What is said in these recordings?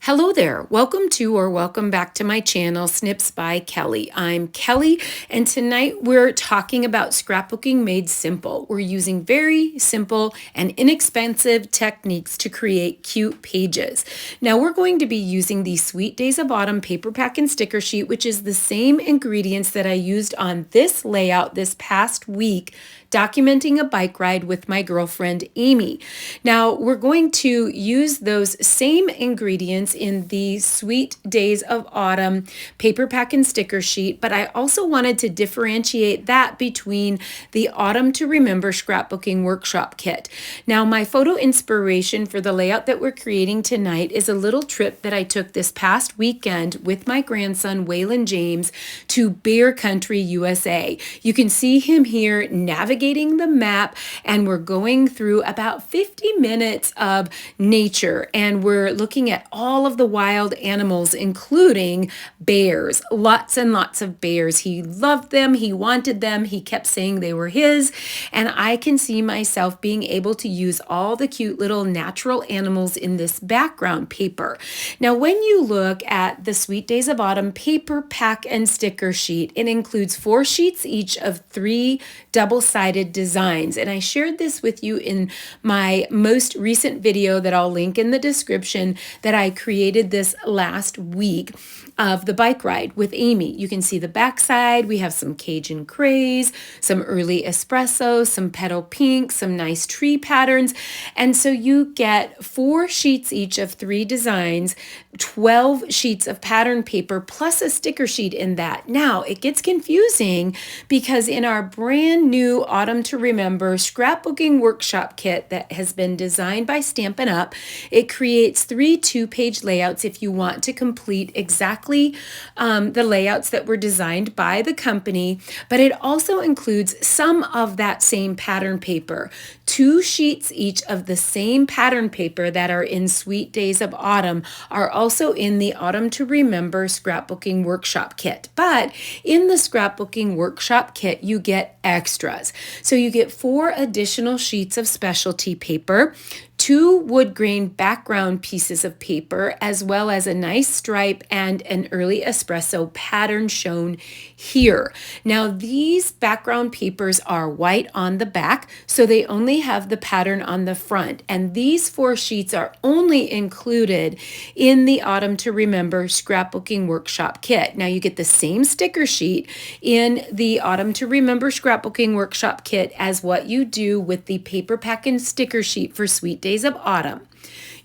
Hello there. Welcome to or welcome back to my channel, Snips by Kelly. I'm Kelly, and tonight we're talking about scrapbooking made simple. We're using very simple and inexpensive techniques to create cute pages. Now we're going to be using the Sweet Days of Autumn paper pack and sticker sheet, which is the same ingredients that I used on this layout this past week, documenting a bike ride with my girlfriend Amy. Now we're going to use those same ingredients in the Sweet Days of Autumn paper pack and sticker sheet, but I also wanted to differentiate that between the Autumn to Remember Scrapbooking Workshop kit. Now my photo inspiration for the layout that we're creating tonight is a little trip that I took this past weekend with my grandson Waylon James to Bear Country, USA. You can see him here navigating the map, and we're going through about 50 minutes of nature, and we're looking at all of the wild animals, including bears. Lots and lots of bears. He loved them, he wanted them, he kept saying they were his, and I can see myself being able to use all the cute little natural animals in this background paper. Now when you look at the Sweet Days of Autumn paper pack and sticker sheet, it includes 4 sheets each of 3 double-sided designs, and I shared this with you in my most recent video that I'll link in the description, that I created this last week of the bike ride with Amy. You can see the backside. We have some Cajun Craze, some early espresso, some petal pink, some nice tree patterns, and so you get 4 sheets each of 3 designs, 12 sheets of pattern paper plus a sticker sheet in that. Now it gets confusing because in our brand new Autumn to Remember Scrapbooking Workshop kit that has been designed by Stampin' Up, it creates 3 2-page layouts if you want to complete exactly the layouts that were designed by the company, but it also includes some of that same pattern paper. 2 sheets each of the same pattern paper that are in Sweet Days of Autumn are also in the Autumn to Remember Scrapbooking Workshop kit. But in the Scrapbooking Workshop kit, you get extras. So you get 4 additional sheets of specialty paper, 2 wood grain background pieces of paper, as well as a nice stripe and an early espresso pattern shown here. Now these background papers are white on the back, so they only have the pattern on the front, and these 4 sheets are only included in the Autumn to Remember Scrapbooking Workshop kit. Now you get the same sticker sheet in the Autumn to Remember Scrapbooking Workshop kit as what you do with the paper pack and sticker sheet for Sweet Days of Autumn.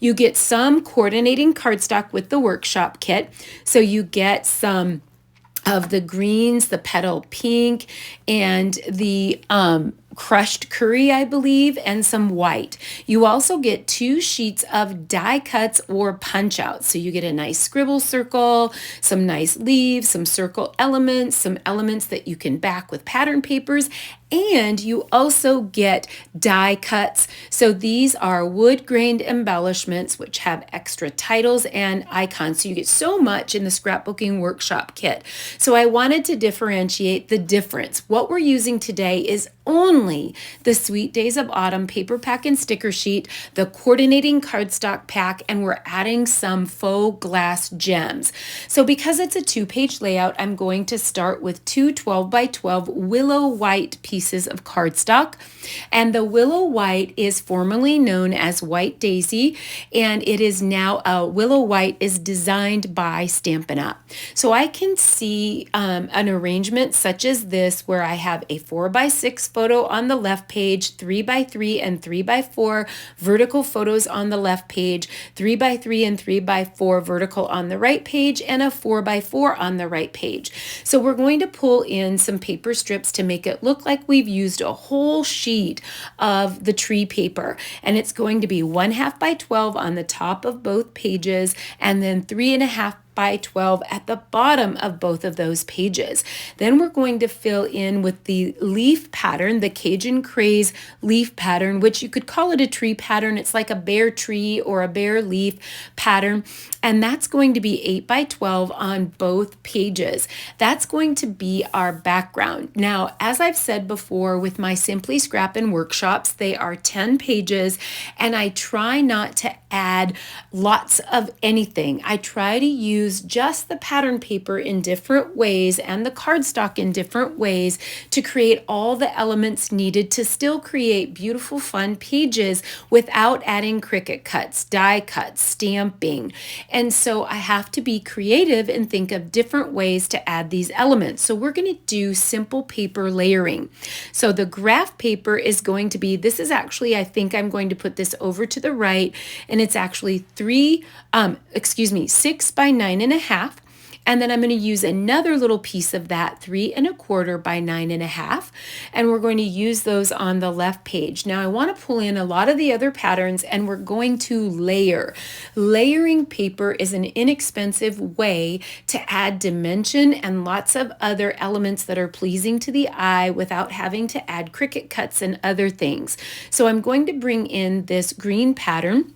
You get some coordinating cardstock with the workshop kit, so you get some of the greens, the petal pink, and the crushed curry, I believe, and some white. You also get 2 sheets of die cuts or punch outs. So you get a nice scribble circle, some nice leaves, some circle elements, some elements that you can back with pattern papers, and you also get die cuts. So these are wood grained embellishments which have extra titles and icons. So you get so much in the Scrapbooking Workshop kit. So I wanted to differentiate the difference. What we're using today is only the Sweet Days of Autumn paper pack and sticker sheet, the coordinating cardstock pack, and we're adding some faux glass gems. So because it's a 2-page layout, I'm going to start with 2 12 by 12 willow white pieces of cardstock, and the willow white is formerly known as White Daisy, and it is now willow white is designed by Stampin' Up. So I can see an arrangement such as this where I have a 4 by 6 photo on the left page, 3 by 3 and 3 by 4 vertical photos on the left page, 3 by 3 and 3 by 4 vertical on the right page, and a 4 by 4 on the right page. So we're going to pull in some paper strips to make it look like we've used a whole sheet of the tree paper, and it's going to be 1/2 by 12 on the top of both pages, and then 3 1/2 by 12 at the bottom of both of those pages. Then we're going to fill in with the leaf pattern, the Cajun Craze leaf pattern, which you could call it a tree pattern. It's like a bare tree or a bare leaf pattern. And that's going to be 8 by 12 on both pages. That's going to be our background. Now, as I've said before with my Simply Scrappin workshops, they are 10 pages, and I try not to add lots of anything. I try to use just the pattern paper in different ways and the cardstock in different ways to create all the elements needed to still create beautiful, fun pages without adding Cricut cuts, die cuts, stamping. And so I have to be creative and think of different ways to add these elements. So we're going to do simple paper layering. So the graph paper is going to be, this is actually, I think I'm going to put this over to the right, and it's actually 6 by 9.5. And then I'm going to use another little piece of that, 3 1/4 by 9.5. And we're going to use those on the left page. Now I want to pull in a lot of the other patterns, and we're going to layer. Layering paper is an inexpensive way to add dimension and lots of other elements that are pleasing to the eye without having to add Cricut cuts and other things. So I'm going to bring in this green pattern.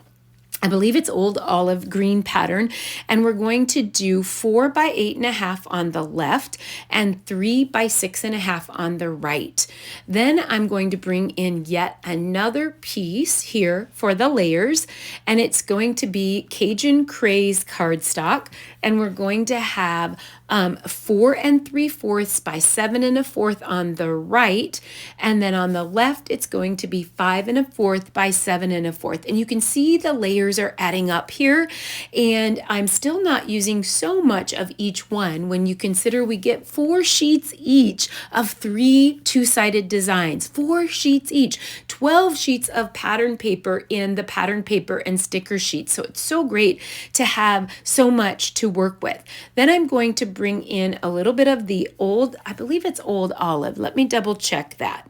I believe it's Old Olive green pattern, and we're going to do 4 by 8.5 on the left and 3 by 6.5 on the right. Then I'm going to bring in yet another piece here for the layers, and it's going to be Cajun Craze cardstock, and we're going to have 4 3/4 by 7 1/4 on the right, and then on the left it's going to be 5 1/4 by 7 1/4. And you can see the layers are adding up here, and I'm still not using so much of each one when you consider we get 4 sheets each of 3 two-sided designs, 4 sheets each, 12 sheets of pattern paper in the pattern paper and sticker sheets. So it's so great to have so much to work with. Then I'm going to bring in a little bit of the old, I believe it's Old Olive. Let me double check that.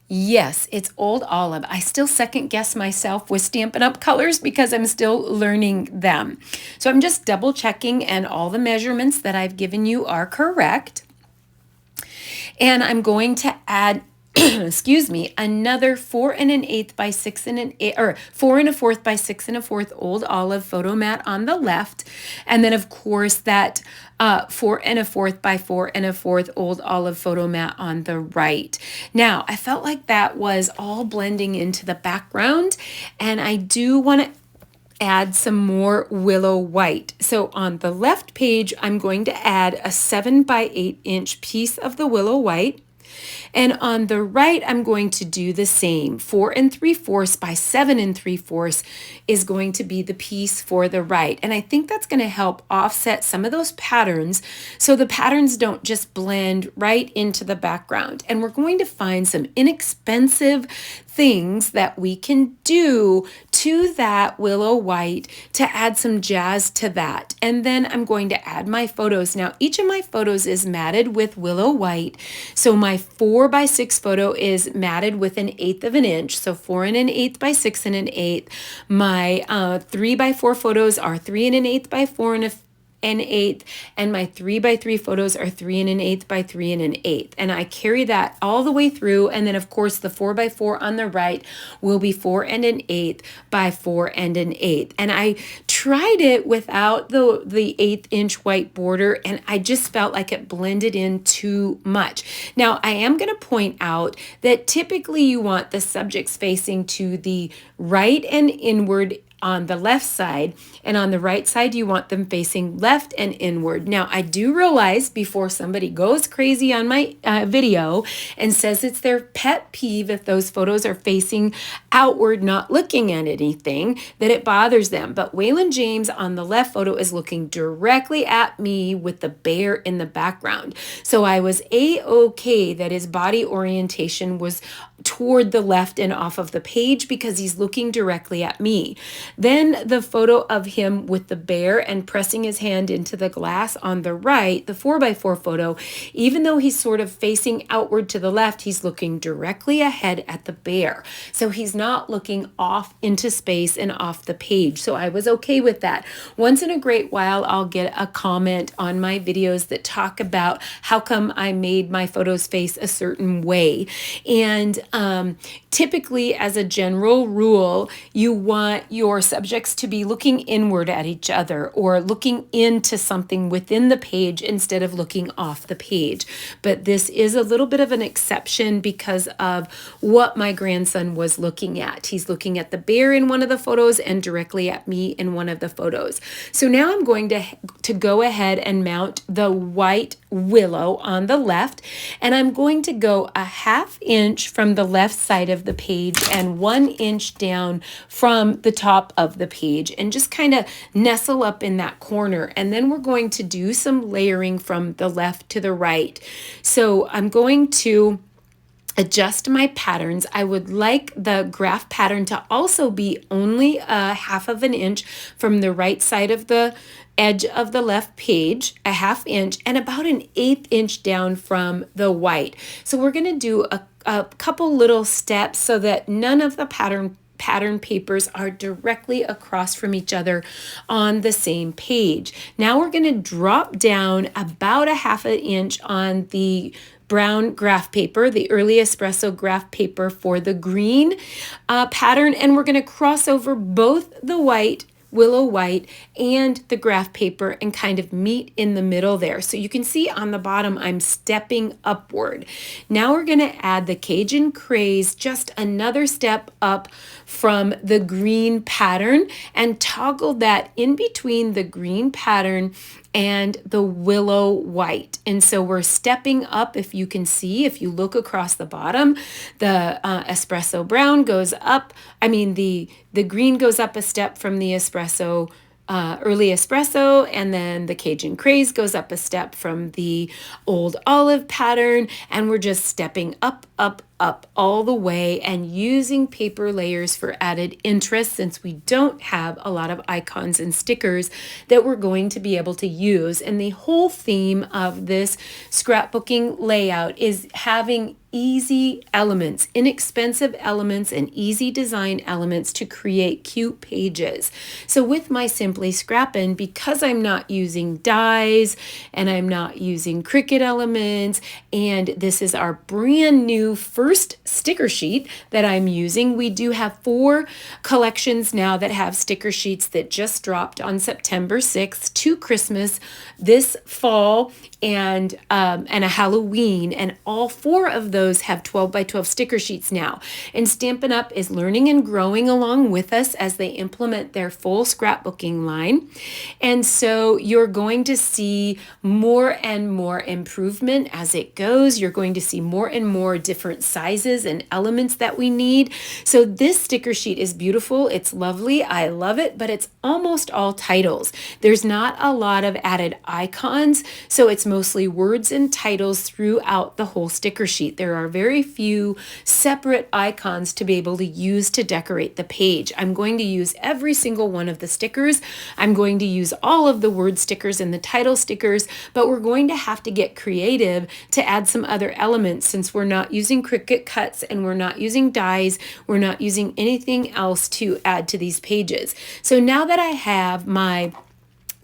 Yes, it's Old Olive. I still second guess myself with Stampin' Up! Colors because I'm still learning them. So I'm just double checking, and all the measurements that I've given you are correct. And I'm going to add excuse me, another 4 1/8 by 6 1/8, or 4 1/4 by 6 1/4 Old Olive photo mat on the left, and then of course that 4 1/4 by 4 1/4 Old Olive photo mat on the right. Now I felt like that was all blending into the background, and I do want to add some more willow white. So on the left page, I'm going to add a 7 by 8 inch piece of the willow white. And on the right, I'm going to do the same. 4 3/4 by 7 3/4 is going to be the piece for the right. And I think that's going to help offset some of those patterns so the patterns don't just blend right into the background. And we're going to find some inexpensive things that we can do to that willow white to add some jazz to that. And then I'm going to add my photos. Now, each of my photos is matted with willow white. So my 4 by 6 photo is matted with 1/8 of an inch. So 4 1/8 by 6 1/8. My 3 by 4 photos are 3 1/8 by 4 1/8, and my 3 by 3 photos are 3 1/8 by 3 1/8. And I carry that all the way through, and then of course the 4 by 4 on the right will be 4 1/8 by 4 1/8. And I tried it without the 1/8 inch white border, and I just felt like it blended in too much. Now I am going to point out that typically you want the subjects facing to the right and inward on the left side, and on the right side you want them facing left and inward. Now I do realize before somebody goes crazy on my video and says it's their pet peeve if those photos are facing outward, not looking at anything, that it bothers them. But Waylon James on the left photo is looking directly at me with the bear in the background. So I was a-okay that his body orientation was toward the left and off of the page because he's looking directly at me. Then the photo of him with the bear and pressing his hand into the glass on the right, the 4x4 photo, even though he's sort of facing outward to the left, he's looking directly ahead at the bear. So he's not looking off into space and off the page. So I was okay with that. Once in a great while, I'll get a comment on my videos that talk about how come I made my photos face a certain way. And typically, as a general rule, you want your subjects to be looking inward at each other or looking into something within the page instead of looking off the page. But this is a little bit of an exception because of what my grandson was looking at. He's looking at the bear in one of the photos and directly at me in one of the photos. So now I'm going to go ahead and mount the white willow on the left, and I'm going to go a 1/2 inch from the left side of the page and 1 inch down from the top of the page and just kind of nestle up in that corner. And then we're going to do some layering from the left to the right. So I'm going to adjust my patterns. I would like the graph pattern to also be only a 1/2 inch from the right side of the edge of the left page, a 1/2 inch, and about an 1/8 inch down from the white. So we're going to do a couple little steps so that none of the pattern papers are directly across from each other on the same page. Now we're going to drop down about a 1/2 inch on the brown graph paper, the early espresso graph paper for the green pattern, and we're going to cross over both the willow white and the graph paper and kind of meet in the middle there. So you can see on the bottom I'm stepping upward. Now we're going to add the Cajun Craze just another step up from the green pattern and toggle that in between the green pattern and the willow white. And so we're stepping up. If you can see, if you look across the bottom, the espresso brown goes up. I mean, the green goes up a step from the espresso early espresso, and then the Cajun Craze goes up a step from the old olive pattern, and we're just stepping up, up, up all the way and using paper layers for added interest, since we don't have a lot of icons and stickers that we're going to be able to use. And the whole theme of this scrapbooking layout is having easy elements, inexpensive elements, and easy design elements to create cute pages. So with my Simply Scrappin, because I'm not using dies and I'm not using Cricut elements, and this is our brand new first sticker sheet that I'm using, we do have 4 collections now that have sticker sheets that just dropped on September 6th to Christmas, this fall, and a Halloween, and all 4 of those have 12 by 12 sticker sheets now. And Stampin' Up! Is learning and growing along with us as they implement their full scrapbooking line. And so you're going to see more and more improvement as it goes. You're going to see more and more different sizes and elements that we need. So this sticker sheet is beautiful. It's lovely. I love it, but it's almost all titles. There's not a lot of added icons, so it's mostly words and titles throughout the whole sticker sheet. There are very few separate icons to be able to use to decorate the page. I'm going to use every single one of the stickers. I'm going to use all of the word stickers and the title stickers, but we're going to have to get creative to add some other elements, since we're not using Cricut cuts and we're not using dies. We're not using anything else to add to these pages. So now that I have my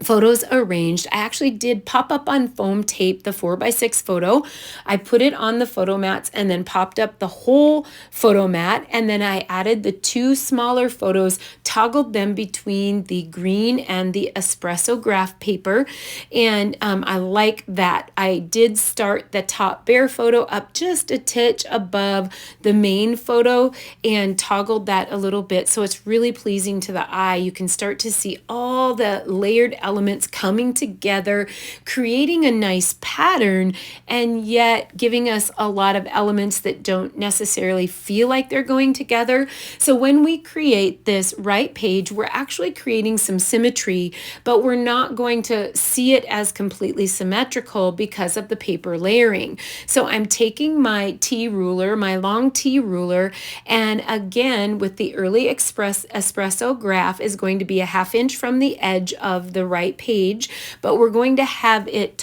photos arranged, I actually did pop up on foam tape the 4x6 photo. I put it on the photo mats and then popped up the whole photo mat, and then I added the 2 smaller photos, toggled them between the green and the espresso graph paper, and I like that. I did start the top bear photo up just a titch above the main photo and toggled that a little bit so it's really pleasing to the eye. You can start to see all the layered elements elements coming together, creating a nice pattern, and yet giving us a lot of elements that don't necessarily feel like they're going together. So when we create this right page, we're actually creating some symmetry, but we're not going to see it as completely symmetrical because of the paper layering. So I'm taking my T ruler, my long T ruler, and again with the early espresso graph is going to be a 1/2 inch from the edge of the right page, but we're going to have it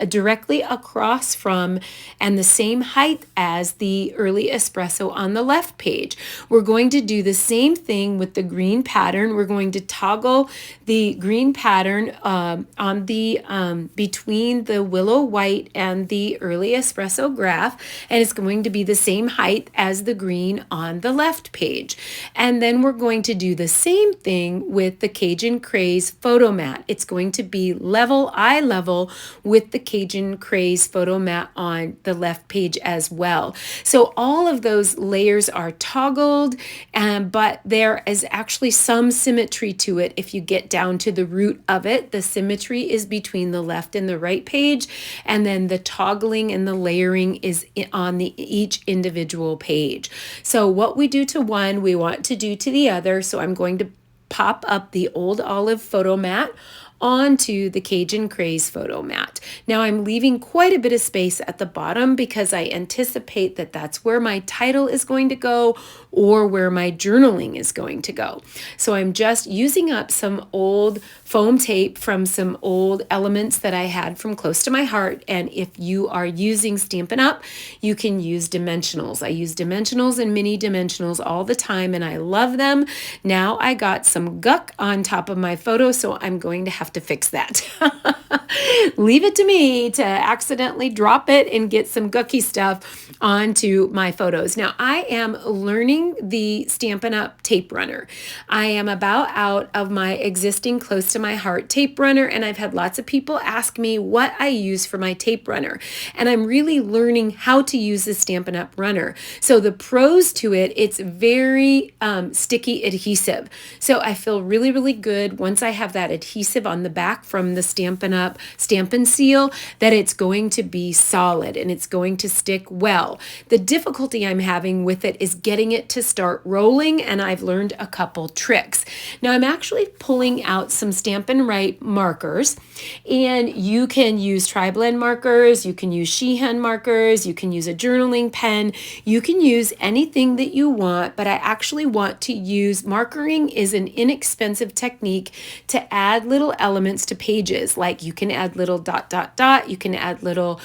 directly across from and the same height as the early espresso on the left page. We're going to do the same thing with the green pattern. We're going to toggle the green pattern on the between the willow white and the early espresso graph, and it's going to be the same height as the green on the left page. And then we're going to do the same thing with the Cajun Craze photo mat. It's going to be eye level with the Cajun Craze photo mat on the left page as well. So all of those layers are toggled, but there is actually some symmetry to it. If you get down to the root of it, the symmetry is between the left and the right page, and then the toggling and the layering is on each individual page. So what we do to one, we want to do to the other. So I'm going to pop up the old olive photo mat onto the Cajun Craze photo mat. Now I'm leaving quite a bit of space at the bottom because I anticipate that that's where my title is going to go or where my journaling is going to go. So I'm just using up some old foam tape from some old elements that I had from Close to My Heart, and if you are using Stampin' Up, you can use dimensionals. I use dimensionals and mini dimensionals all the time and I love them. Now I got some guck on top of my photo, so I'm going to have to fix that. Leave it to me to accidentally drop it and get some gucky stuff onto my photos. Now I am learning the Stampin' Up tape runner. I am about out of my existing Close to My Heart tape runner, and I've had lots of people ask me what I use for my tape runner, and I'm really learning how to use the Stampin' Up runner. So the pros to it, it's very sticky adhesive. So I feel really, really good once I have that adhesive on the back from the Stampin' Up Stampin' Seal that it's going to be solid and it's going to stick well. The difficulty I'm having with it is getting it to start rolling, and I've learned a couple tricks. Now I'm actually pulling out some Stampin' Right markers, and you can use tri-blend markers, you can use sheehan markers, you can use a journaling pen, you can use anything that you want, but I actually want to use markering is an inexpensive technique to add little elements to pages. Like you can add little ... you can add little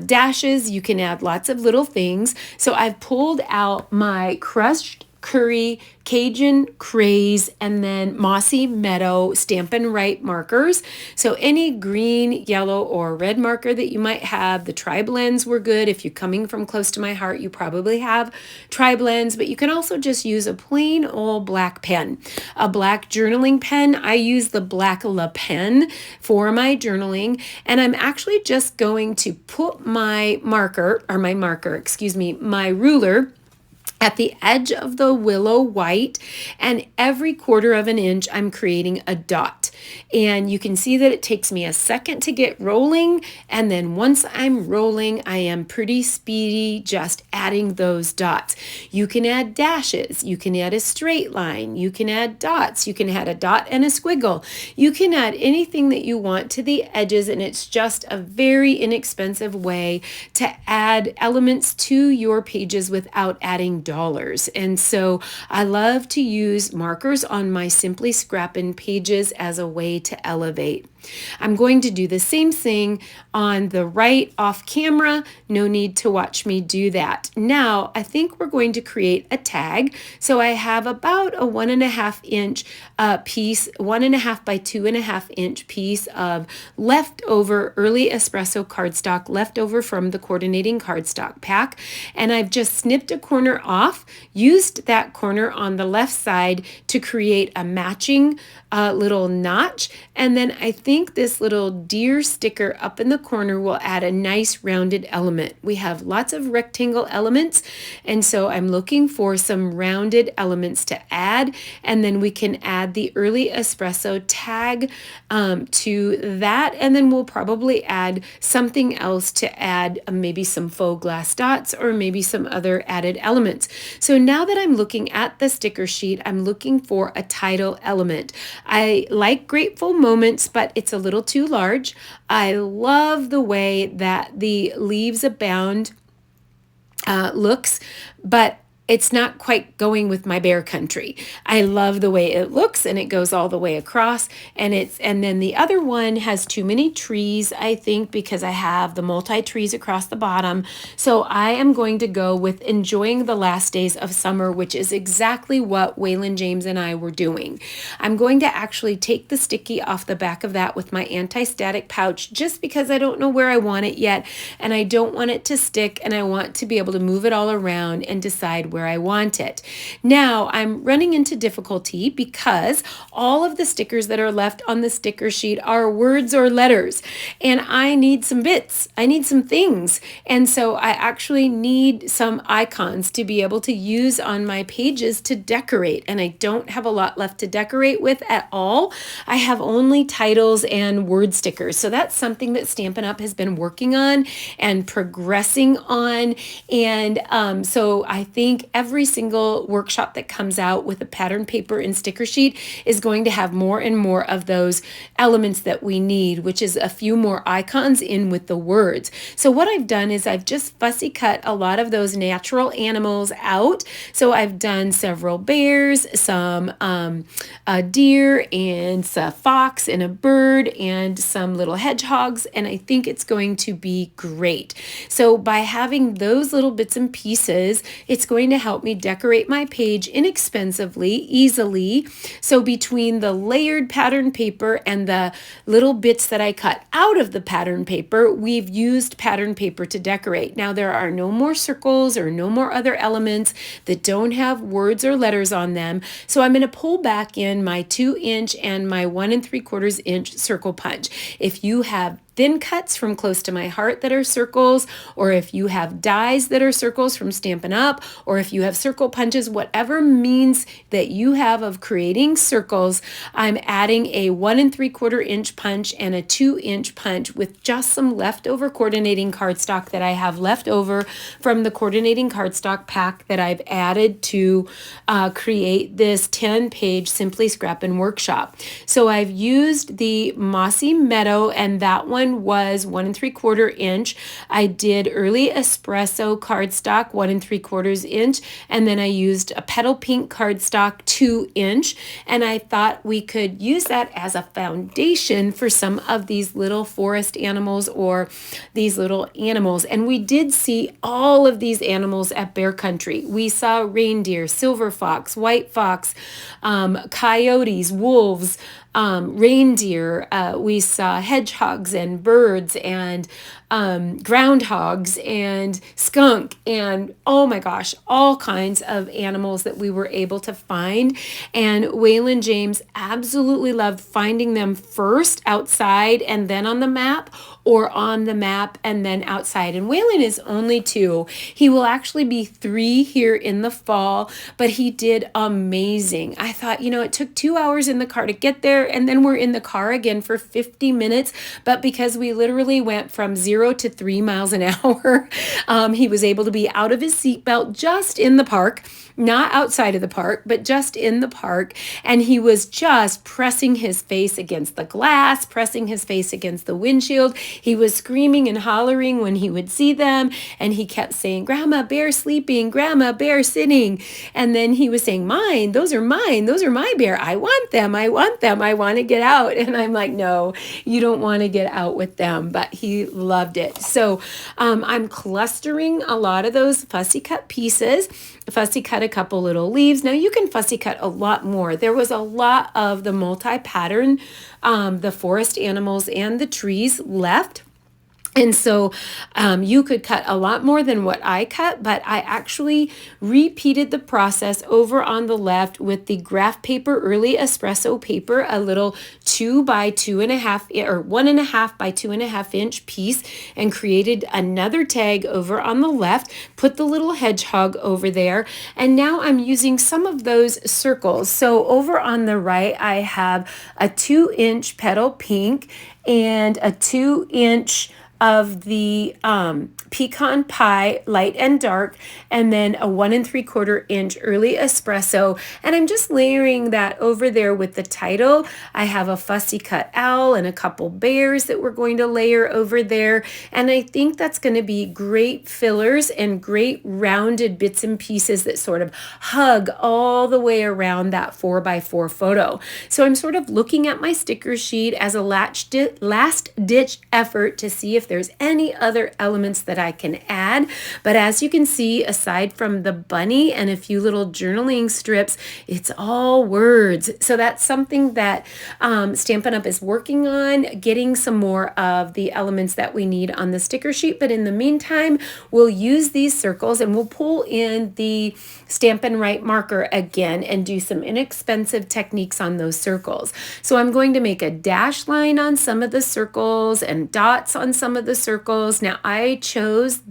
dashes, you can add lots of little things. So I've pulled out my crushed curry, Cajun Craze, and then Mossy Meadow Stampin' Right markers. So any green, yellow, or red marker that you might have. The tri-blends were good. If you're coming from Close to My Heart, you probably have tri-blends, but you can also just use a plain old black pen. A black journaling pen. I use the black Le Pen for my journaling, and I'm actually just going to put my my ruler at the edge of the willow white, and every 1/4 of an inch I'm creating a dot. And you can see that it takes me a second to get rolling, and then once I'm rolling, I am pretty speedy just adding those dots. You can add dashes, you can add a straight line, you can add dots, you can add a dot and a squiggle. You can add anything that you want to the edges, and it's just a very inexpensive way to add elements to your pages without adding dollars. And so I love to use markers on my Simply Scrappin pages as a way to elevate. I'm going to do the same thing on the right off camera. No need to watch me do that. Now, I think we're going to create a tag. So I have about a 1.5 inch piece, 1.5 by 2.5 inch piece of leftover early espresso cardstock, leftover from the coordinating cardstock pack. And I've just snipped a corner off, used that corner on the left side to create a matching little notch. And then I think this little deer sticker up in the corner will add a nice rounded element. We have lots of rectangle elements, and so I'm looking for some rounded elements to add, and then we can add the early espresso tag to that, and then we'll probably add something else to add maybe some faux glass dots or maybe some other added elements. So now that I'm looking at the sticker sheet, I'm looking for a title element. I like Grateful Moments, but it's a little too large. I love the way that the Leaves Abound looks, but it's not quite going with my bear country. I love the way it looks, and it goes all the way across, and then the other one has too many trees, I think, because I have the multi-trees across the bottom. So I am going to go with Enjoying the Last Days of Summer, which is exactly what Waylon James and I were doing. I'm going to actually take the sticky off the back of that with my anti-static pouch, just because I don't know where I want it yet, and I don't want it to stick, and I want to be able to move it all around and decide where I want it. Now I'm running into difficulty because all of the stickers that are left on the sticker sheet are words or letters, and I need some bits. I need some things. And so I actually need some icons to be able to use on my pages to decorate, and I don't have a lot left to decorate with at all. I have only titles and word stickers. So that's something that Stampin' Up! Has been working on and progressing on. And so I think every single workshop that comes out with a pattern paper and sticker sheet is going to have more and more of those elements that we need, which is a few more icons in with the words. So what I've done is I've just fussy cut a lot of those natural animals out. So I've done several bears, some a deer, and a fox and a bird, and some little hedgehogs, and I think it's going to be great. So by having those little bits and pieces, it's going to help me decorate my page inexpensively, easily. So between the layered pattern paper and the little bits that I cut out of the pattern paper, we've used pattern paper to decorate. Now there are no more circles or no more other elements that don't have words or letters on them. So I'm going to pull back in my 2-inch and my 1 3/4 inch circle punch. If you have thin cuts from Close to My Heart that are circles, or if you have dies that are circles from Stampin' Up!, or if you have circle punches, whatever means that you have of creating circles, I'm adding a 1 3/4 inch punch and a 2-inch punch with just some leftover coordinating cardstock that I have left over from the coordinating cardstock pack that I've added to create this 10-page Simply Scrappin Workshop. So I've used the Mossy Meadow, and that one was 1 3/4 inch. I did early espresso cardstock 1 3/4 inch, and then I used a petal pink cardstock 2-inch, and I thought we could use that as a foundation for some of these little forest animals or these little animals. And we did see all of these animals at Bear Country. We saw reindeer, silver fox, white fox, coyotes, wolves, reindeer. We saw hedgehogs and birds and groundhogs and skunk and, oh my gosh, all kinds of animals that we were able to find. And Waylon James absolutely loved finding them first outside and then on the map, or on the map and then outside. And Waylon is only 2. He will actually be 3 here in the fall, but he did amazing. I thought, it took 2 hours in the car to get there, and then we're in the car again for 50 minutes. But because we literally went from 0 to 3 miles an hour, he was able to be out of his seatbelt just in the park, not outside of the park, but just in the park. And he was just pressing his face against the glass, pressing his face against the windshield. He was screaming and hollering when he would see them, and he kept saying, "Grandma, bear sleeping, Grandma, bear sitting." And then he was saying, "Mine, those are mine, those are my bear. I want them, I want them, I want to get out." And I'm like, "No, you don't want to get out with them." But he loved it. So I'm clustering a lot of those fussy cut pieces. Fussy cut a couple little leaves. Now you can fussy cut a lot more. There was a lot of the multi-pattern, the forest animals and the trees left. And so you could cut a lot more than what I cut, but I actually repeated the process over on the left with the graph paper, early espresso paper, a little 2 by 2.5 or 1.5 by 2.5 inch piece, and created another tag over on the left, put the little hedgehog over there. And now I'm using some of those circles. So over on the right, I have a 2-inch petal pink and a 2-inch of the pecan pie, light and dark, and then a 1 3/4 inch early espresso. And I'm just layering that over there with the title. I have a fussy cut owl and a couple bears that we're going to layer over there. And I think that's going to be great fillers and great rounded bits and pieces that sort of hug all the way around that 4x4 photo. So I'm sort of looking at my sticker sheet as a last ditch effort to see if there's any other elements that I can add. But as you can see, aside from the bunny and a few little journaling strips, it's all words. So that's something that Stampin' Up! Is working on, getting some more of the elements that we need on the sticker sheet. But in the meantime, we'll use these circles and we'll pull in the Stampin' Write marker again and do some inexpensive techniques on those circles. So I'm going to make a dash line on some of the circles and dots on some of the circles. Now I chose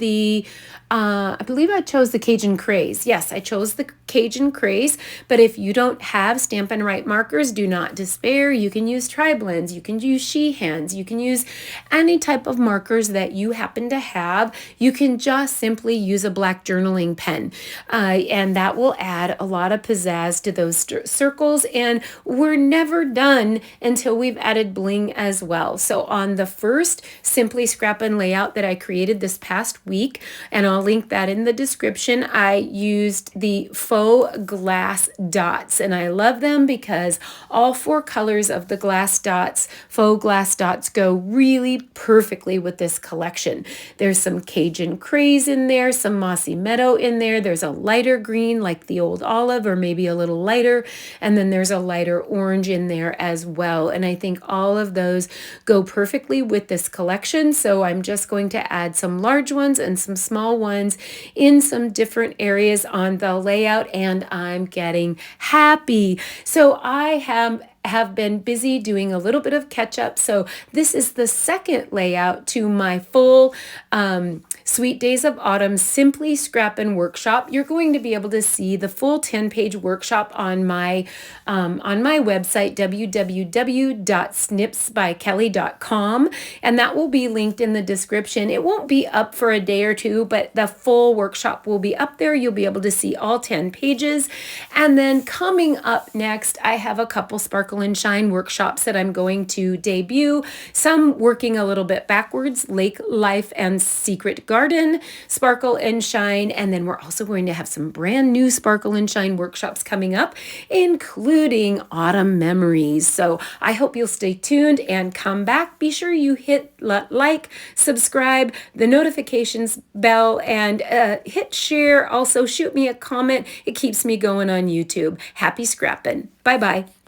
I believe I chose the Cajun Craze. Yes, I chose the Cajun Craze, but if you don't have Stampin' Write markers, do not despair. You can use Tri-Blends, you can use She-Hands, you can use any type of markers that you happen to have. You can just simply use a black journaling pen, and that will add a lot of pizzazz to those circles, and we're never done until we've added bling as well. So on the first Simply Scrappin layout that I created this past week, and I'll link that in the description, I used the faux glass dots, and I love them because all 4 colors of the faux glass dots go really perfectly with this collection. There's some Cajun Craze in there, some Mossy Meadow in there, there's a lighter green like the old olive or maybe a little lighter, and then there's a lighter orange in there as well. And I think all of those go perfectly with this collection. So I'm just going to add some large ones and some small ones in some different areas on the layout, and I'm getting happy. So I have been busy doing a little bit of catch up. So this is the second layout to my full Sweet Days of Autumn Simply Scrappin Workshop. You're going to be able to see the full 10-page workshop on my website, www.snipsbykelly.com, and that will be linked in the description. It won't be up for a day or two, but the full workshop will be up there. You'll be able to see all 10 pages. And then coming up next, I have a couple Sparkle and Shine workshops that I'm going to debut. Some working a little bit backwards, Lake Life and Secret Garden, Sparkle and Shine. And then we're also going to have some brand new Sparkle and Shine workshops coming up, including Autumn Memories. So I hope you'll stay tuned and come back. Be sure you hit like, subscribe, the notifications bell, and hit share. Also, shoot me a comment. It keeps me going on YouTube. Happy scrapping. Bye-bye.